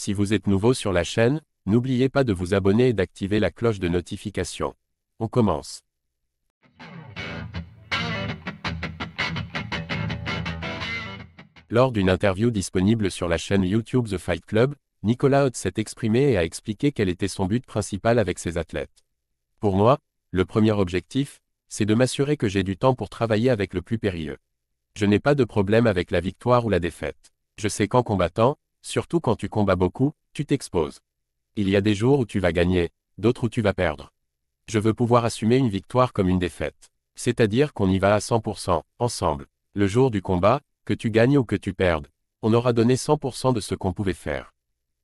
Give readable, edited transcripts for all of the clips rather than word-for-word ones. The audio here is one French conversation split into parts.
Si vous êtes nouveau sur la chaîne, n'oubliez pas de vous abonner et d'activer la cloche de notification. On commence. Lors d'une interview disponible sur la chaîne YouTube The Fight Club, Nicolas Haute s'est exprimé et a expliqué quel était son but principal avec ses athlètes. Pour moi, le premier objectif, c'est de m'assurer que j'ai du temps pour travailler avec le plus périlleux. Je n'ai pas de problème avec la victoire ou la défaite. Je sais qu'en combattant, surtout quand tu combats beaucoup, tu t'exposes. Il y a des jours où tu vas gagner, d'autres où tu vas perdre. Je veux pouvoir assumer une victoire comme une défaite. C'est-à-dire qu'on y va à 100%, ensemble. Le jour du combat, que tu gagnes ou que tu perdes, on aura donné 100% de ce qu'on pouvait faire.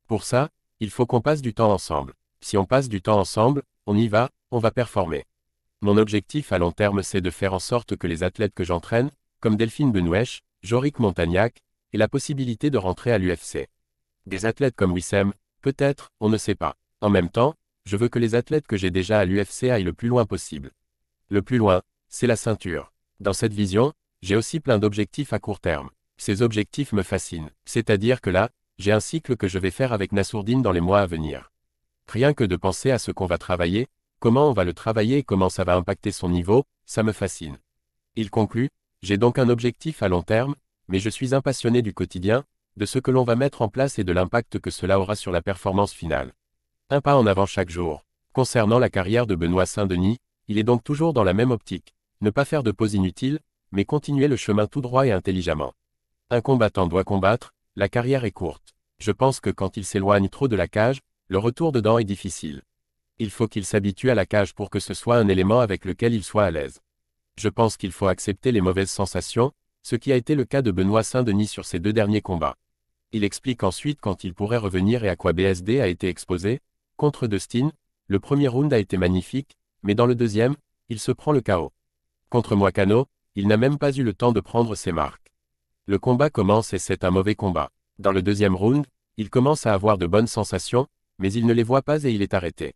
Pour ça, il faut qu'on passe du temps ensemble. Si on passe du temps ensemble, on y va, on va performer. Mon objectif à long terme c'est de faire en sorte que les athlètes que j'entraîne, comme Delphine Benouesh, Jorik Montagnac, aient la possibilité de rentrer à l'UFC. Des athlètes comme Wissem, peut-être, on ne sait pas. En même temps, je veux que les athlètes que j'ai déjà à l'UFC aillent le plus loin possible. Le plus loin, c'est la ceinture. Dans cette vision, j'ai aussi plein d'objectifs à court terme. Ces objectifs me fascinent. C'est-à-dire que là, j'ai un cycle que je vais faire avec Nassourdine dans les mois à venir. Rien que de penser à ce qu'on va travailler, comment on va le travailler et comment ça va impacter son niveau, ça me fascine. Il conclut, j'ai donc un objectif à long terme, mais je suis un passionné du quotidien, de ce que l'on va mettre en place et de l'impact que cela aura sur la performance finale. Un pas en avant chaque jour. Concernant la carrière de Benoît Saint-Denis, il est donc toujours dans la même optique, ne pas faire de pause inutile, mais continuer le chemin tout droit et intelligemment. Un combattant doit combattre, la carrière est courte. Je pense que quand il s'éloigne trop de la cage, le retour dedans est difficile. Il faut qu'il s'habitue à la cage pour que ce soit un élément avec lequel il soit à l'aise. Je pense qu'il faut accepter les mauvaises sensations, ce qui a été le cas de Benoît Saint-Denis sur ses 2 derniers combats. Il explique ensuite quand il pourrait revenir et à quoi BSD a été exposé. Contre Dustin, le premier round a été magnifique, mais dans le deuxième, il se prend le KO. Contre Moicano, il n'a même pas eu le temps de prendre ses marques. Le combat commence et c'est un mauvais combat. Dans le deuxième round, il commence à avoir de bonnes sensations, mais il ne les voit pas et il est arrêté.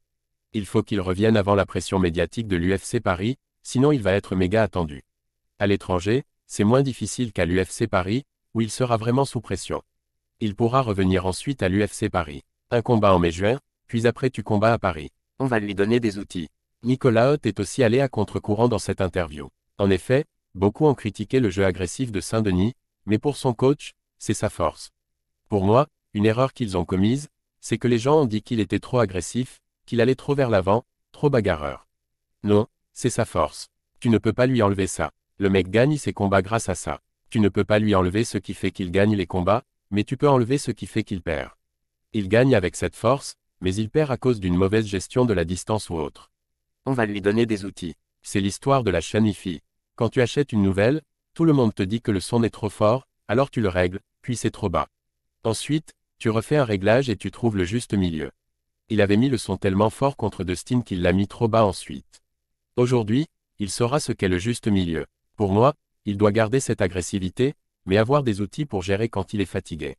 Il faut qu'il revienne avant la pression médiatique de l'UFC Paris, sinon il va être méga attendu. À l'étranger, c'est moins difficile qu'à l'UFC Paris, où il sera vraiment sous pression. Il pourra revenir ensuite à l'UFC Paris. Un combat en mai-juin, puis après tu combats à Paris. On va lui donner des outils. Nicolas Haute est aussi allé à contre-courant dans cette interview. En effet, beaucoup ont critiqué le jeu agressif de Saint-Denis, mais pour son coach, c'est sa force. Pour moi, une erreur qu'ils ont commise, c'est que les gens ont dit qu'il était trop agressif, qu'il allait trop vers l'avant, trop bagarreur. Non, c'est sa force. Tu ne peux pas lui enlever ça. Le mec gagne ses combats grâce à ça. Tu ne peux pas lui enlever ce qui fait qu'il gagne les combats, mais tu peux enlever ce qui fait qu'il perd. Il gagne avec cette force, mais il perd à cause d'une mauvaise gestion de la distance ou autre. On va lui donner des outils. C'est l'histoire de la chaîne IFI. Quand tu achètes une nouvelle, tout le monde te dit que le son est trop fort, alors tu le règles, puis c'est trop bas. Ensuite, tu refais un réglage et tu trouves le juste milieu. Il avait mis le son tellement fort contre Dustin qu'il l'a mis trop bas ensuite. Aujourd'hui, il saura ce qu'est le juste milieu. Pour moi, il doit garder cette agressivité, mais avoir des outils pour gérer quand il est fatigué.